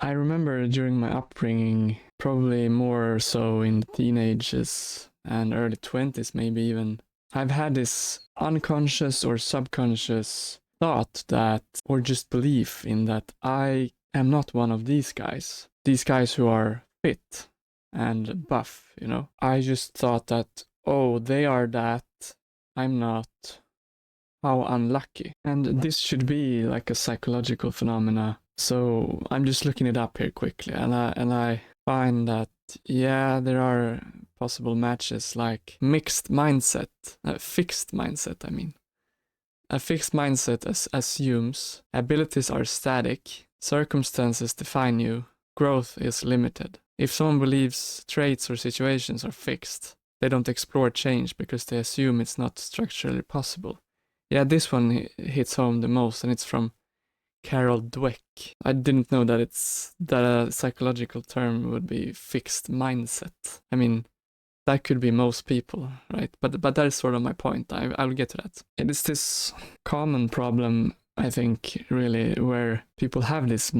I remember during my upbringing, probably more so in the teenagers and early 20s, maybe even, I've had this unconscious or subconscious thought that, or just belief in that I am not one of these guys who are fit and buff, you know. I just thought that, oh, they are that, I'm not. How unlucky. And this should be like a psychological phenomena. So I'm just looking it up here quickly, and I find that yeah, there are possible matches like mixed mindset, fixed mindset. I mean, a fixed mindset assumes abilities are static, circumstances define you, growth is limited. If someone believes traits or situations are fixed, they don't explore change because they assume it's not structurally possible. Yeah, this one hits home the most, and it's from Carol Dweck. I didn't know that a psychological term would be fixed mindset. I mean, that could be most people, right? But that is sort of my point. I'll get to that. It is this common problem, I think, really, where people have this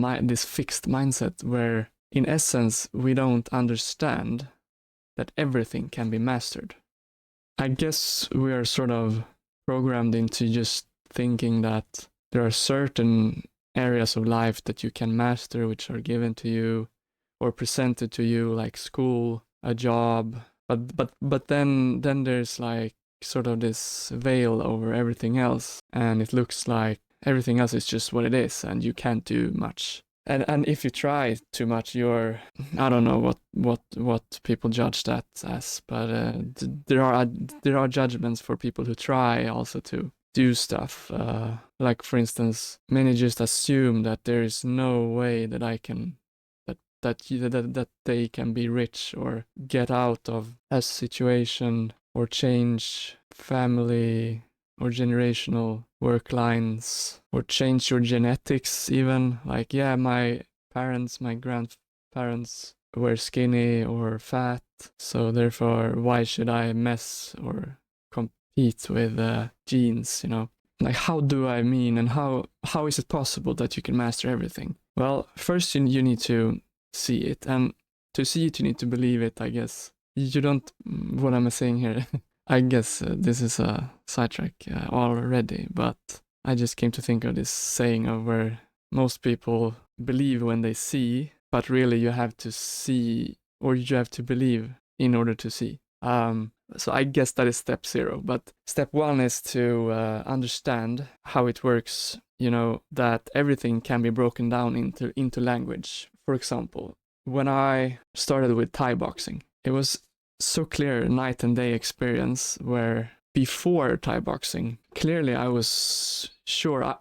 fixed mindset, where in essence we don't understand that everything can be mastered. I guess we are sort of programmed into just thinking that there are certain areas of life that you can master, which are given to you or presented to you, like school, a job. But then there's like sort of this veil over everything else, and it looks like everything else is just what it is, and you can't do much. And if you try too much, you're, I don't know what people judge that as, but there are judgments for people who try also to do stuff. Like for instance, many just assume that there is no way that I can that they can be rich or get out of a situation or change family or generational work lines or change your genetics even. Like, yeah, my grandparents were skinny or fat, so therefore why should I mess or compete with genes, you know? Like, how do I mean, and how is it possible that you can master everything? Well, first you need to see it, and to see it you need to believe it, I guess. You don't, what am I saying here? I guess this is a sidetrack already, but I just came to think of this saying of where most people believe when they see, but really you have to see, or you have to believe in order to see. So I guess that is step 0, but step 1 is to understand how it works, you know, that everything can be broken down into language. For example, when I started with Thai boxing, it was so clear night and day experience where before Thai boxing, clearly I was sure,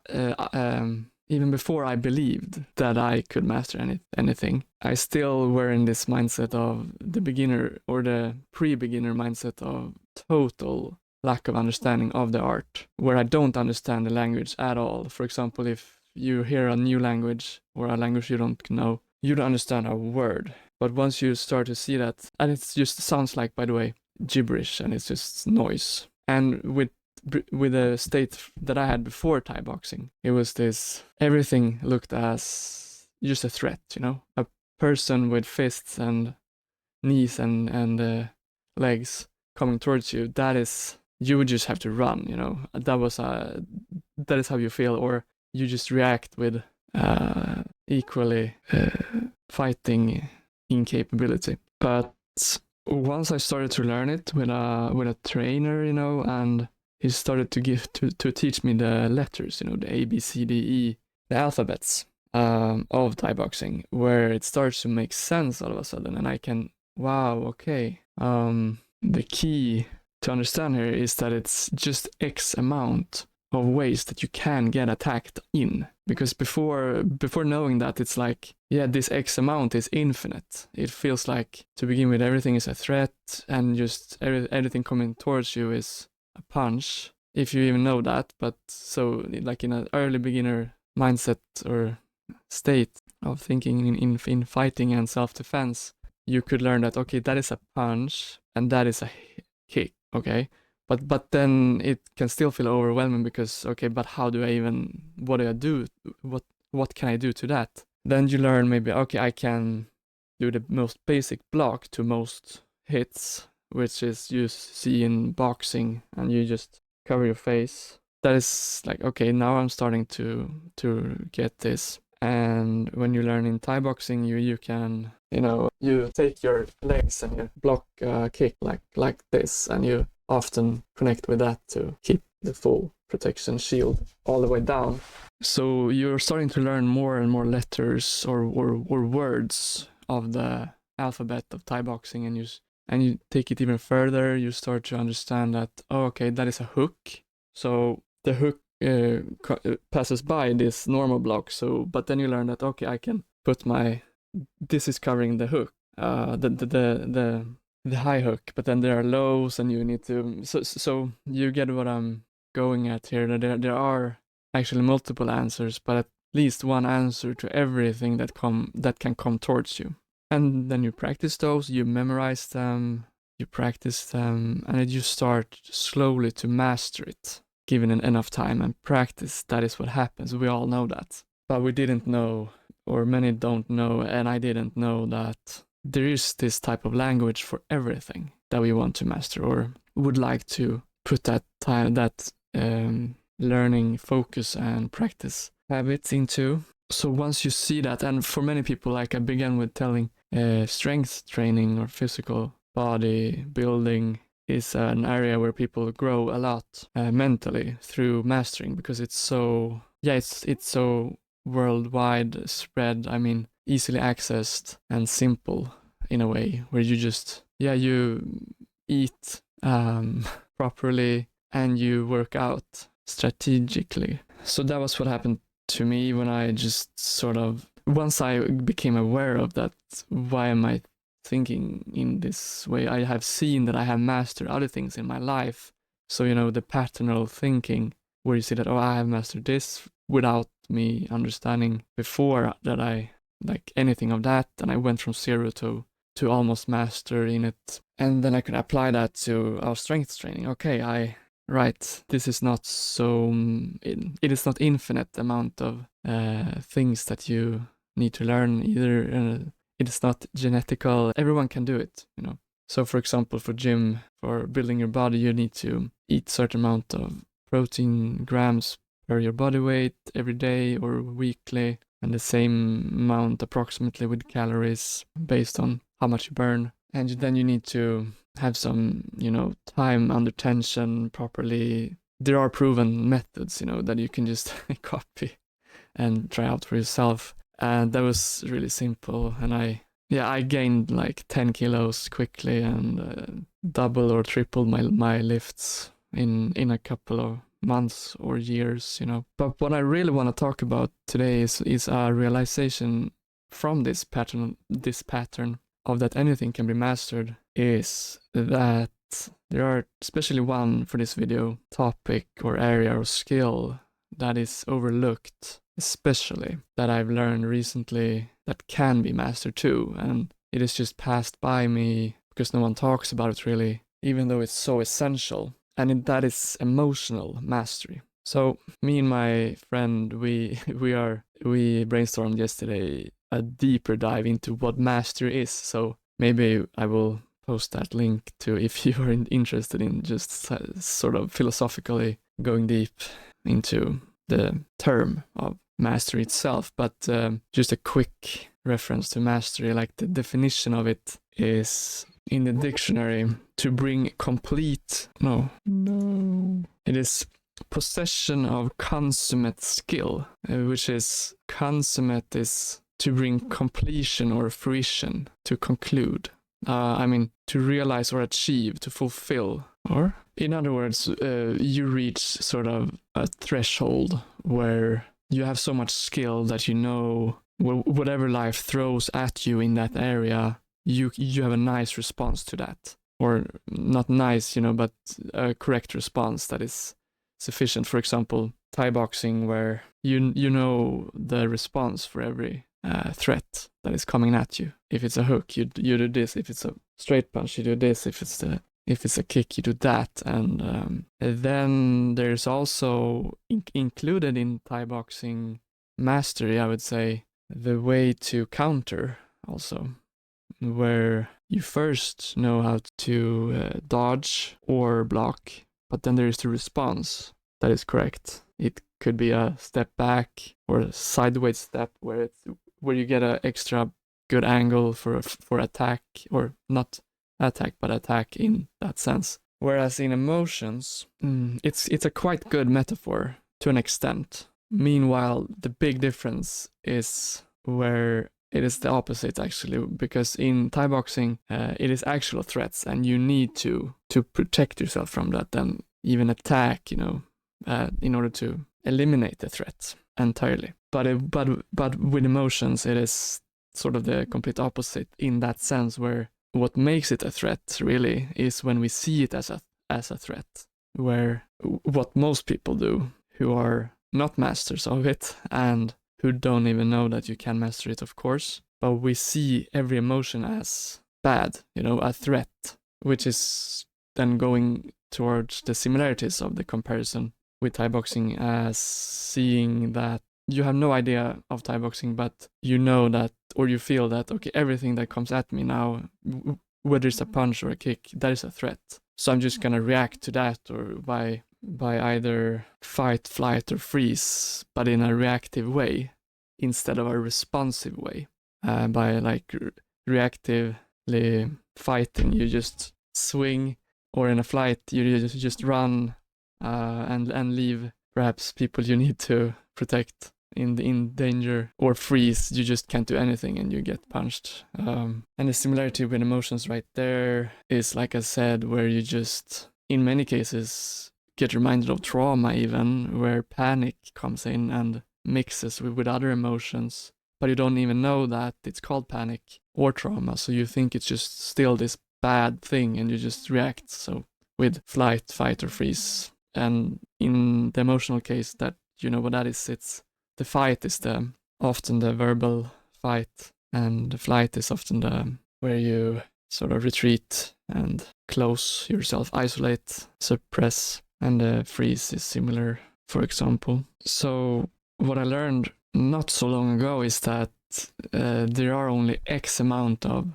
even before I believed that I could master anything, I still were in this mindset of the beginner or the pre-beginner mindset of total lack of understanding of the art, where I don't understand the language at all. For example, if you hear a new language or a language you don't know, you don't understand a word. But once you start to see that, and it just sounds like, by the way, gibberish, and it's just noise. And with the state that I had before Thai boxing, it was this, everything looked as just a threat, you know, a person with fists and knees and legs coming towards you. That is, you would just have to run, you know. That is how you feel, or you just react with equally fighting incapability. But once I started to learn it with a trainer, you know, and he started to teach me the letters, you know, the A, B, C, D, E, the alphabets of Thai boxing, where it starts to make sense all of a sudden, and I can, wow, okay. The key to understand here is that it's just X amount of ways that you can get attacked in, because before knowing that, it's like, yeah, this X amount is infinite. It feels like, to begin with, everything is a threat, and just everything coming towards you is a punch, if you even know that. But so, like, in an early beginner mindset or state of thinking in fighting and self-defense, you could learn that, okay, that is a punch and that is a kick, okay? But then it can still feel overwhelming because, okay, but how do I even, what do I do? What can I do to that? then you learn maybe, okay, I can do the most basic block to most hits, which is you see in boxing, and you just cover your face. That is like, okay, now I'm starting to get this. And when you learn in Thai boxing, you can, you take your legs and you block a kick like this, and you often connect with that to keep the full protection shield all the way down. So you're starting to learn more and more letters or words of the alphabet of Thai boxing, and you take it even further. You start to understand that, oh, okay, that is a hook. So the hook passes by this normal block. So, but then you learn that, okay, I can put this is covering the hook, the high hook, but then there are lows, and you need to. So you get what I'm going at here. There are actually multiple answers, but at least one answer to everything that can come towards you. And then you practice those, you memorize them, you practice them, and you start slowly to master it. Given enough time and practice, that is what happens. We all know that. But we didn't know, or many don't know, and I didn't know that there is this type of language for everything that we want to master or would like to put that time, learning, focus, and practice habits into. So once you see that, and for many people, like I began with telling, strength training or physical body building is an area where people grow a lot mentally through mastering, because it's so worldwide spread. I mean, easily accessed and simple in a way where you just you eat properly and you work out strategically. So that was what happened to me when I just sort of, once I became aware of that, why am I thinking in this way? I have seen that I have mastered other things in my life. So, the patternal thinking where you see that, oh, I have mastered this without me understanding before that I like anything of that. And I went from zero to almost master in it. And then I could apply that to our strength training. Okay, right, this is not so, it is not infinite amount of things that you need to learn either. It is not genetical. Everyone can do it, So for example, for gym, for building your body, you need to eat certain amount of protein grams per your body weight every day or weekly, and the same amount approximately with calories based on how much you burn. And then you need to have some, time under tension properly. There are proven methods, that you can just copy and try out for yourself. And that was really simple. And I gained like 10 kilos quickly and double or tripled my lifts in a couple of months or years, But what I really want to talk about today is a realization from this pattern of that anything can be mastered, is that there are, especially one for this video, topic or area or skill that is overlooked, especially that I've learned recently that can be mastered too, and it is just passed by me because no one talks about it really, even though it's so essential, and that is emotional mastery. So me and my friend, we brainstormed yesterday a deeper dive into what mastery is. So maybe I will post that link to, if you are interested in just sort of philosophically going deep into the term of mastery itself. But just a quick reference to mastery, like the definition of it is in the dictionary to bring complete, it is possession of consummate skill, which is consummate is to bring completion or fruition, to conclude. To realize or achieve, to fulfill. Or, in other words, you reach sort of a threshold where you have so much skill that whatever life throws at you in that area, you have a nice response to that. Or not nice, but a correct response that is sufficient. For example, Thai boxing, where you know the response for every threat that is coming at you. If it's a hook, you do this. If it's a straight punch, you do this. If it's a kick, you do that. And then there's also included in Thai boxing mastery, I would say, the way to counter also, where you first know how to dodge or block, but then there is the response that is correct. It could be a step back or a sideways step where you get an extra good angle for attack, or not attack, but attack in that sense. Whereas in emotions, it's a quite good metaphor to an extent. Meanwhile, the big difference is where it is the opposite, actually, because in Thai boxing, it is actual threats, and you need to protect yourself from that, and even attack, in order to eliminate the threat entirely. But with emotions, it is sort of the complete opposite in that sense, where what makes it a threat really is when we see it as a threat, where what most people do who are not masters of it and who don't even know that you can master it, of course, but we see every emotion as bad, a threat, which is then going towards the similarities of the comparison with Thai boxing, as seeing that you have no idea of Thai boxing, but you know that, or you feel that, okay, everything that comes at me now, whether it's a punch or a kick, that is a threat. So I'm just gonna react to that, or by either fight, flight, or freeze, but in a reactive way instead of a responsive way. By like reactively fighting, you just swing, or in a flight, you just run and leave perhaps people you need to protect in danger, or freeze, you just can't do anything and you get punched. And the similarity with emotions right there is, like I said, where you just, in many cases, get reminded of trauma, even where panic comes in and mixes with other emotions, but you don't even know that it's called panic or trauma, so you think it's just still this bad thing and you just react. So with flight, fight, or freeze. And in the emotional case, that what that is, it's the fight is often the verbal fight, and the flight is often the where you sort of retreat and close yourself, isolate, suppress, and the freeze is similar, for example. So what I learned not so long ago is that there are only X amount of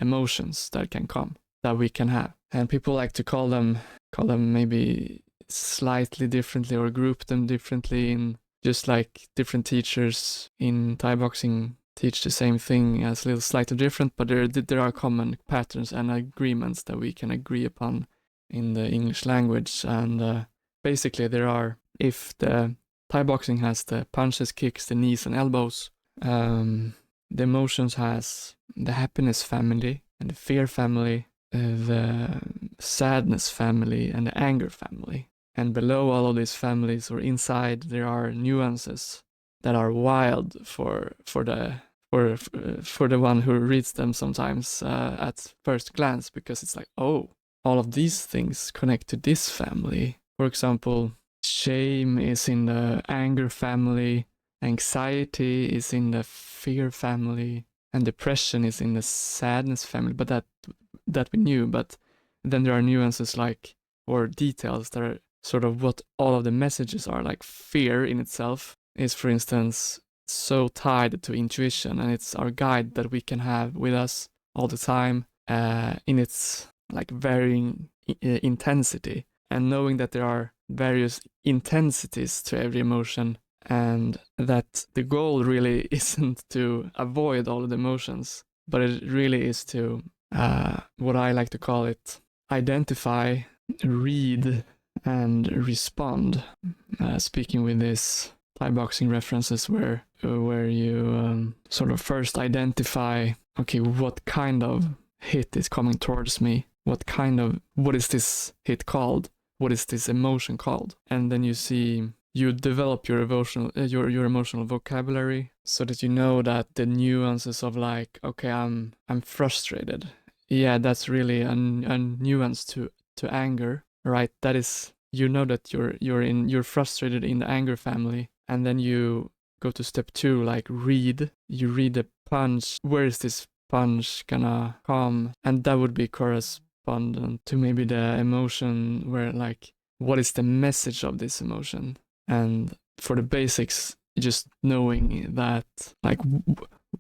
emotions that can come, that we can have, and people like to call them maybe slightly differently or group them differently, in just like different teachers in Thai boxing teach the same thing as a little slightly different, but there are common patterns and agreements that we can agree upon in the English language. And basically there are, if the Thai boxing has the punches, kicks, the knees and elbows, the emotions has the happiness family and the fear family, the sadness family and the anger family. And below all of these families, or inside, there are nuances that are wild for the one who reads them sometimes at first glance, because it's like, oh, all of these things connect to this family. For example, shame is in the anger family, anxiety is in the fear family, and depression is in the sadness family. But that we knew. But then there are nuances, like, or details that are sort of what all of the messages are. Like fear in itself is, for instance, so tied to intuition, and it's our guide that we can have with us all the time, in its like varying intensity, and knowing that there are various intensities to every emotion, and that the goal really isn't to avoid all of the emotions, but it really is to, what I like to call it, identify, read, and respond. Speaking with this Thai boxing references, where you sort of first identify, okay, what kind of hit is coming towards me? What is this hit called? What is this emotion called? And then you develop your emotional vocabulary, so that you know that the nuances of, like, okay, I'm frustrated. Yeah, that's really a nuance to anger, right? That is, that you're frustrated in the anger family, and then you go to step 2, like you read the punch. Where is this punch gonna come? And that would be correspondent to maybe the emotion, where, like, what is the message of this emotion? And for the basics, just knowing that, like,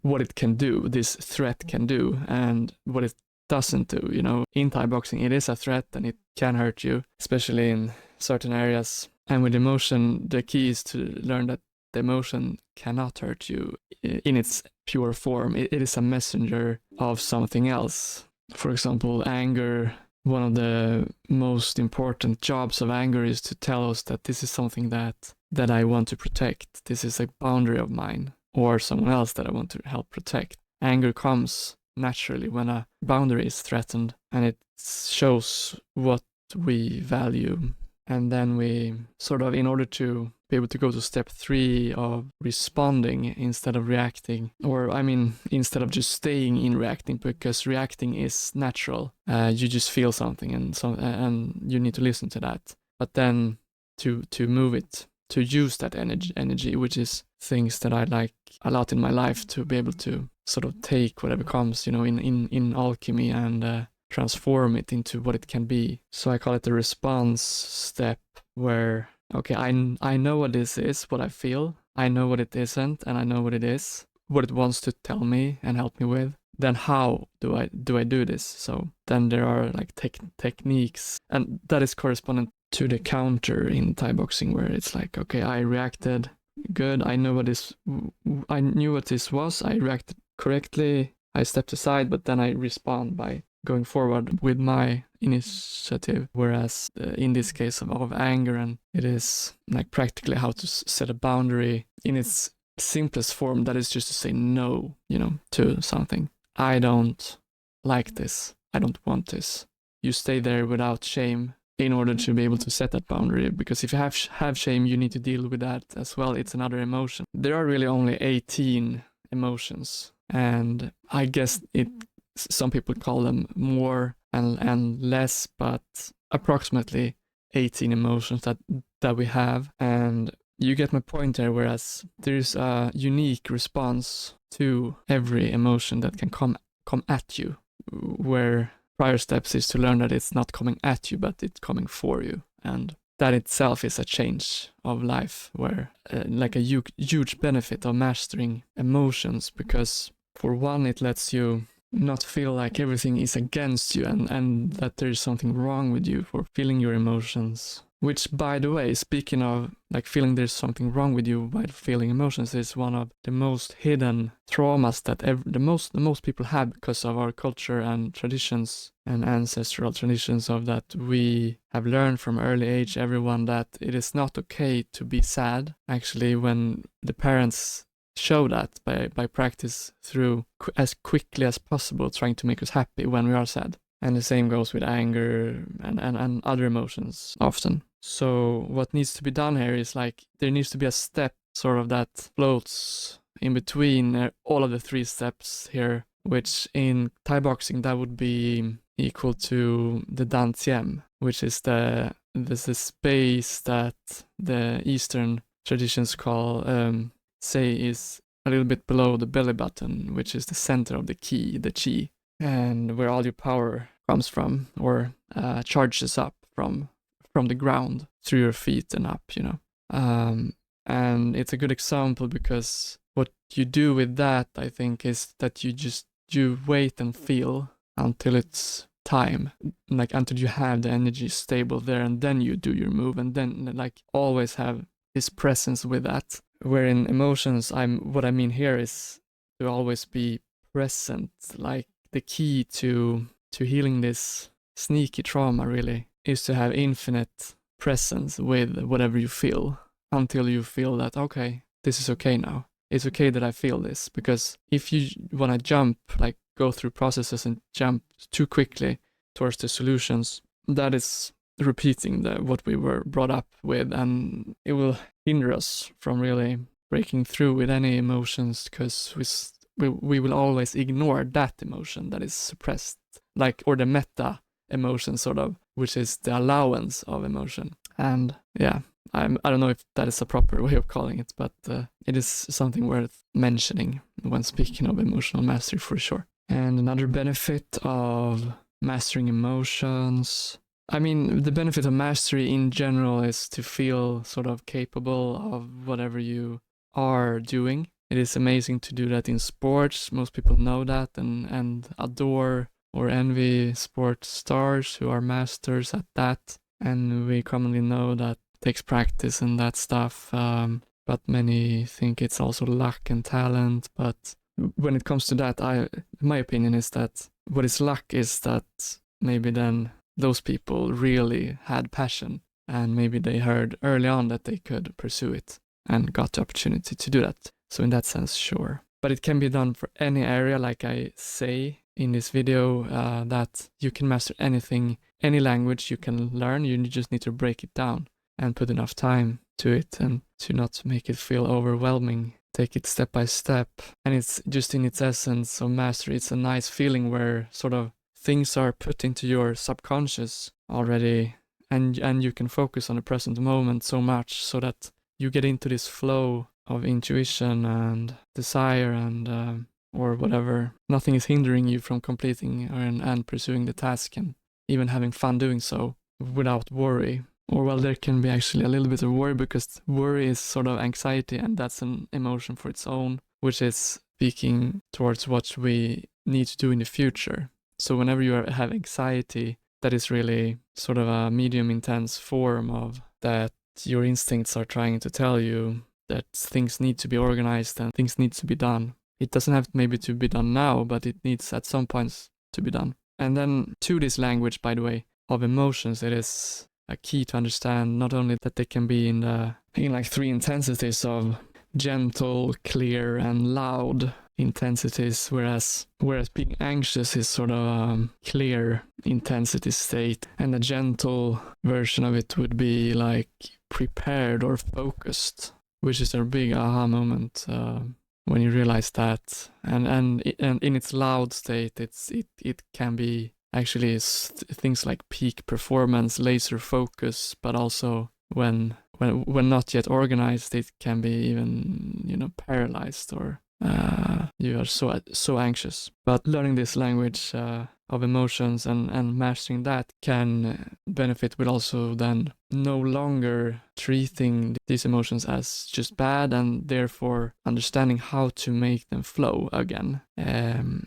what it can do, this threat can do, and what it doesn't do. You know, in Thai boxing, it is a threat and it can hurt you, especially in certain areas. And with emotion, the key is to learn that the emotion cannot hurt you in its pure form. It is a messenger of something else. For example, anger. One of the most important jobs of anger is to tell us that this is something that I want to protect. This is a boundary of mine or someone else that I want to help protect. Anger comes naturally when a boundary is threatened, and it shows what we value. And then we sort of, in order to be able to go to step 3 of responding instead of reacting, or I mean, instead of just staying in reacting, because reacting is natural. You just feel something, and you need to listen to that. But then to move it, to use that energy, which is things that I like a lot in my life, to be able to sort of take whatever comes, you know, in alchemy, and transform it into what it can be. So I call it the response step, where, okay, I know what this is, what I feel, I know what it isn't, and I know what it is, what it wants to tell me and help me with. Then how do I do this? So then there are like techniques, and that is correspondent to the counter in Thai boxing, where it's like, okay, I reacted good, I knew what this was, I reacted correctly, I stepped aside, but then I respond by going forward with my initiative. Whereas in this case of anger, and it is like practically how to set a boundary in its simplest form, that is just to say no, you know, to something. I don't like this, I don't want this. You stay there without shame in order to be able to set that boundary, because if you have shame, you need to deal with that as well. It's another emotion. There are really only 18 emotions, and I guess some people call them more and less, but approximately 18 emotions that we have. And you get my point there, whereas there's a unique response to every emotion that can come at you, where prior steps is to learn that it's not coming at you, but it's coming for you. And that itself is a change of life, where like a huge benefit of mastering emotions, because for one, it lets you not feel like everything is against you, and that there's something wrong with you for feeling your emotions. Which, by the way, speaking of like feeling there's something wrong with you by feeling emotions, is one of the most hidden traumas that the most people have, because of our culture and traditions and ancestral traditions, of that we have learned from early age, everyone, that it is not okay to be sad. Actually, when the parents show that by practice through as quickly as possible trying to make us happy when we are sad. And the same goes with anger and other emotions often. So what needs to be done here is like, there needs to be a step sort of that floats in between all of the 3 steps here, which in Thai boxing that would be equal to the Dantian, which is the space that the Eastern traditions call say is a little bit below the belly button, which is the center of the ki, the chi, and where all your power comes from, or charges up from the ground through your feet and up, you know. And it's a good example, because what you do with that, I think, is that you wait and feel until it's time, like until you have the energy stable there, and then you do your move, and then like always have this presence with that. Where in emotions, what I mean here is to always be present. Like the key to healing this sneaky trauma really is to have infinite presence with whatever you feel, until you feel that, okay, this is okay now. It's okay that I feel this, because if you want to jump, like go through processes and jump too quickly towards the solutions, that is repeating what we were brought up with, and it will hinder us from really breaking through with any emotions, because we will always ignore that emotion that is suppressed, like, or the meta emotion sort of, which is the allowance of emotion. And yeah, I don't know if that is a proper way of calling it, but it is something worth mentioning when speaking of emotional mastery for sure. And another benefit of mastering emotions, I mean, the benefit of mastery in general is to feel sort of capable of whatever you are doing. It is amazing to do that in sports. Most people know that and adore or envy sports stars who are masters at that. And we commonly know that it takes practice and that stuff. But many think it's also luck and talent. But when it comes to that, my opinion is that what is luck is that maybe then those people really had passion and maybe they heard early on that they could pursue it and got the opportunity to do that. So in that sense, sure. But it can be done for any area, like I say in this video, that you can master anything, any language you can learn. You just need to break it down and put enough time to it and to not make it feel overwhelming. Take it step by step. And it's just in its essence of mastery. It's a nice feeling where sort of things are put into your subconscious already, and you can focus on the present moment so much so that you get into this flow of intuition and desire and or whatever. Nothing is hindering you from completing and pursuing the task and even having fun doing so without worry. Or well, there can be actually a little bit of worry, because worry is sort of anxiety, and that's an emotion for its own, which is speaking towards what we need to do in the future. So whenever you have anxiety, that is really sort of a medium intense form of that your instincts are trying to tell you that things need to be organized and things need to be done. It doesn't have maybe to be done now, but it needs at some points to be done. And then to this language, by the way, of emotions, it is a key to understand not only that they can be in like 3 intensities of gentle, clear, and loud intensities, whereas being anxious is sort of a clear intensity state, and a gentle version of it would be like prepared or focused, which is a big aha moment when you realize that. And in its loud state, it can be actually things like peak performance, laser focus, but also when not yet organized, it can be even paralyzed or you are so anxious. But learning this language of emotions and mastering that can benefit with also then no longer treating these emotions as just bad, and therefore understanding how to make them flow again,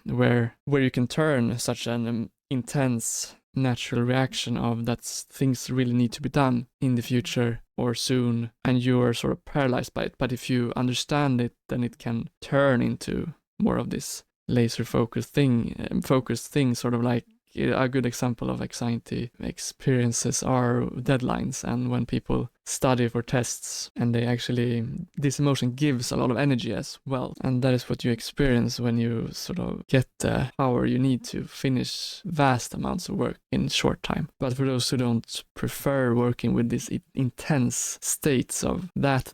where you can turn such an intense natural reaction of that things really need to be done in the future or soon, and you are sort of paralyzed by it. But if you understand it, then it can turn into more of this laser focused thing, sort of like a good example of anxiety experiences are deadlines, and when people study for tests, and this emotion gives a lot of energy as well, and that is what you experience when you sort of get the power you need to finish vast amounts of work in short time. But for those who don't prefer working with these intense states of that,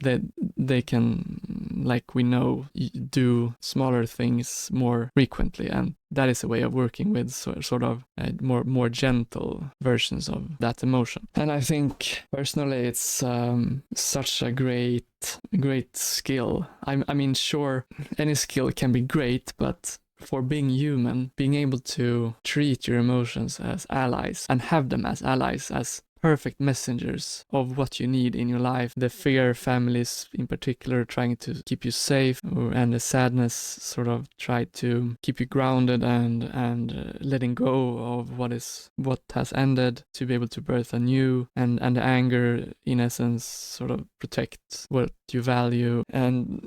they can, like we know, do smaller things more frequently, and that is a way of working with sort of more gentle versions of that emotion. And I think personally it's such a great skill. I mean, sure, any skill can be great, but for being human, being able to treat your emotions as allies and have them as allies, as perfect messengers of what you need in your life. The fear families in particular trying to keep you safe, and the sadness sort of try to keep you grounded and letting go of what has ended to be able to birth anew, and the anger in essence sort of protect what you value. And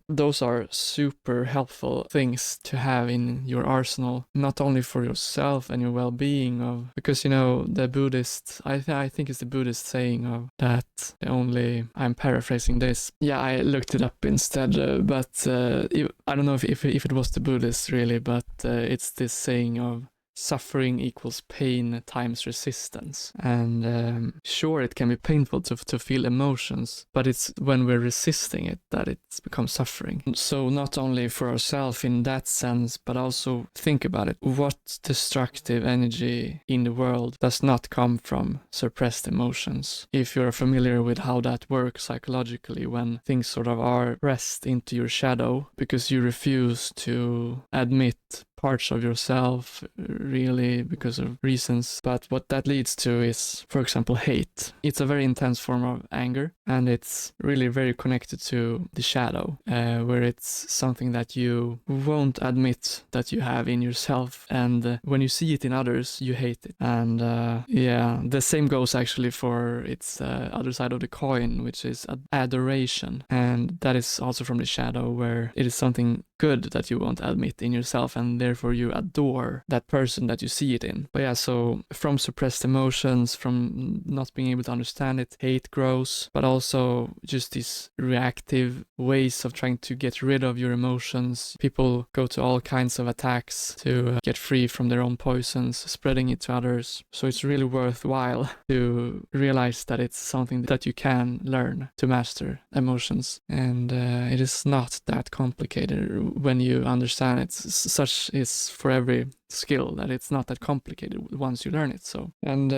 those are super helpful things to have in your arsenal, not only for yourself and your well-being, because the Buddhist, I think it's the Buddhist saying of that I'm paraphrasing this. Yeah, I looked it up instead, but I don't know if it was the Buddhist really, but it's this saying of suffering equals pain times resistance. And sure, it can be painful to feel emotions, but it's when we're resisting it that it becomes suffering. So not only for ourselves in that sense, but also think about it. What destructive energy in the world does not come from suppressed emotions? If you're familiar with how that works psychologically, when things sort of are pressed into your shadow because you refuse to admit parts of yourself, really, because of reasons. But what that leads to is, for example, hate. It's a very intense form of anger, and it's really very connected to the shadow, where it's something that you won't admit that you have in yourself, and when you see it in others, you hate it. And the same goes actually for its other side of the coin, which is adoration, and that is also from the shadow, where it is something good that you won't admit in yourself, and therefore you adore that person that you see it in. But yeah, so from suppressed emotions, from not being able to understand it, hate grows, but also just these reactive ways of trying to get rid of your emotions. People go to all kinds of attacks to get free from their own poisons, spreading it to others. So it's really worthwhile to realize that it's something that you can learn to master emotions, and it is not that complicated when you understand it. Such is for every skill, that it's not that complicated once you learn it. So, and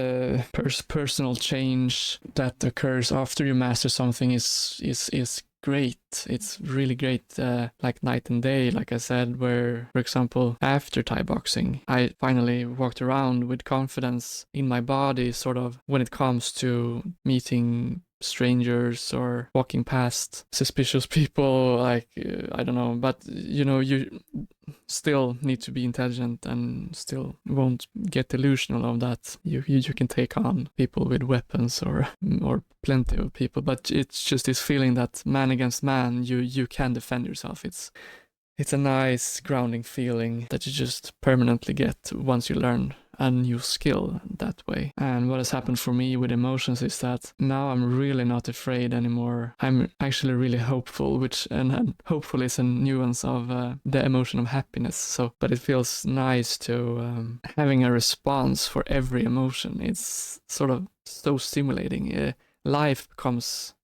personal change that occurs after you master something is great. It's really great, like night and day, like I said, where, for example, after Thai boxing, I finally walked around with confidence in my body, sort of, when it comes to meeting strangers or walking past suspicious people, like I don't know, but you still need to be intelligent and still won't get delusional of that. You can take on people with weapons or plenty of people, but it's just this feeling that man against man, you can defend yourself. It's a nice grounding feeling that you just permanently get once you learn a new skill that way. And what has happened for me with emotions is that now I'm really not afraid anymore. I'm actually really hopeful, and hopeful is a nuance of the emotion of happiness. So, but it feels nice to having a response for every emotion. It's sort of so stimulating. Life becomes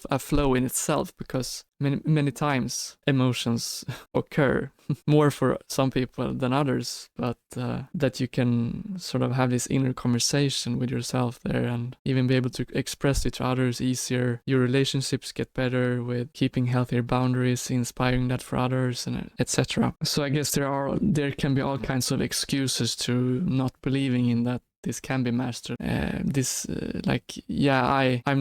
a flow in itself, because many times emotions occur more for some people than others, but that you can sort of have this inner conversation with yourself there, and even be able to express it to others easier. Your relationships get better with keeping healthier boundaries, inspiring that for others, and etc. So I guess there can be all kinds of excuses to not believing in that this can be mastered. I'm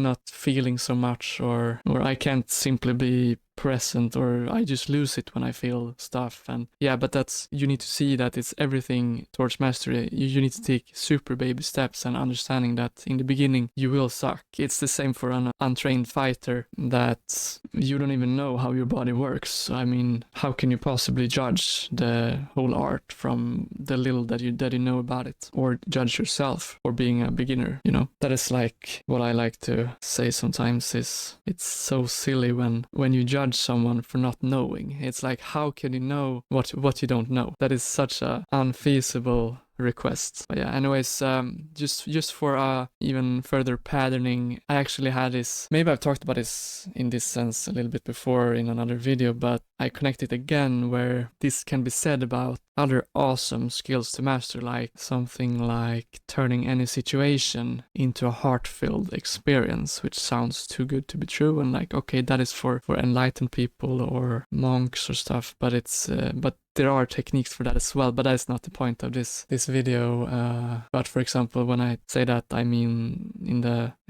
not feeling so much, or I can't simply be present, or I just lose it when I feel stuff. And yeah, but you need to see that it's everything towards mastery. You need to take super baby steps, and understanding that in the beginning you will suck. It's the same for an untrained fighter, that you don't even know how your body works. I mean, how can you possibly judge the whole art from the little that you know about it, or judge yourself for being a beginner? That is like what I like to say sometimes, is it's so silly when you judge someone for not knowing. It's like, how can you know what you don't know? That is such a unfeasible request. But yeah, anyways, just for even further patterning, I actually had this, maybe I've talked about this in this sense a little bit before in another video, but I connect it again, where this can be said about other awesome skills to master, like something like turning any situation into a heart-filled experience, which sounds too good to be true, and like, okay, that is for enlightened people or monks or stuff, but it's but there are techniques for that as well, but that's not the point of this video. But for example, when I say that, I mean in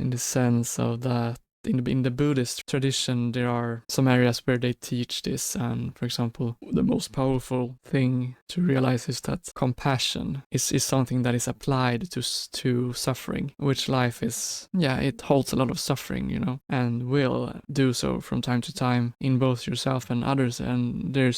the sense of that in the Buddhist tradition, there are some areas where they teach this, and for example, the most powerful thing to realize is that compassion is something that is applied to suffering, which life is, it holds a lot of suffering, and will do so from time to time in both yourself and others, and there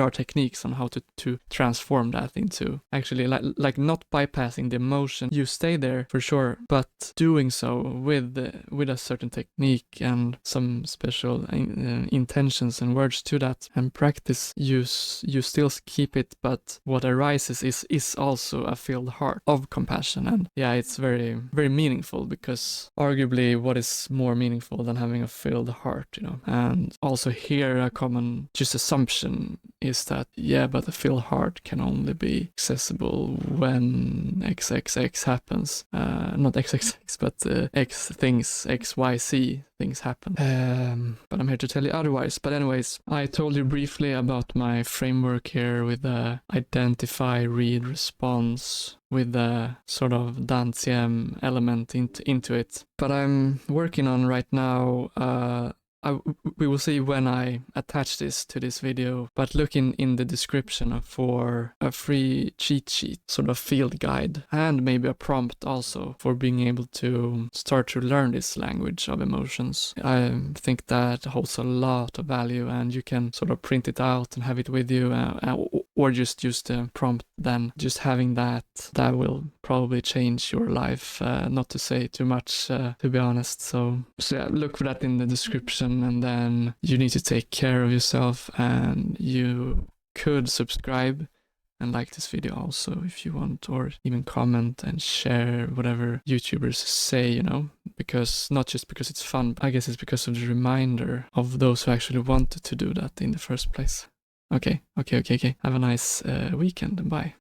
are techniques on how to transform that into actually like not bypassing the emotion. You stay there for sure, but doing so with a certain technique and some special intentions and words to that, and practice, you still keep it, but what arises is also a filled heart of compassion. And it's very, very meaningful, because arguably what is more meaningful than having a filled heart, and also here a common just assumption is that but a filled heart can only be accessible when XXX happens, not XXX, but X things, XYZ things happen. But I'm here to tell you otherwise. But anyways, I told you briefly about my framework here with the identify, read, response, with the sort of Dantian element into it. But I'm working on right now, we will see when I attach this to this video, but look in the description for a free cheat sheet, sort of field guide, and maybe a prompt also for being able to start to learn this language of emotions. I think that holds a lot of value, and you can sort of print it out and have it with you, or just use the prompt. Then just having that will probably change your life, not to say too much, to be honest. So yeah, look for that in the description. And then you need to take care of yourself, and you could subscribe and like this video also if you want, or even comment and share whatever YouTubers say, you know, because not just because it's fun, I guess it's because of the reminder of those who actually wanted to do that in the first place. Okay. Have a nice weekend. Bye.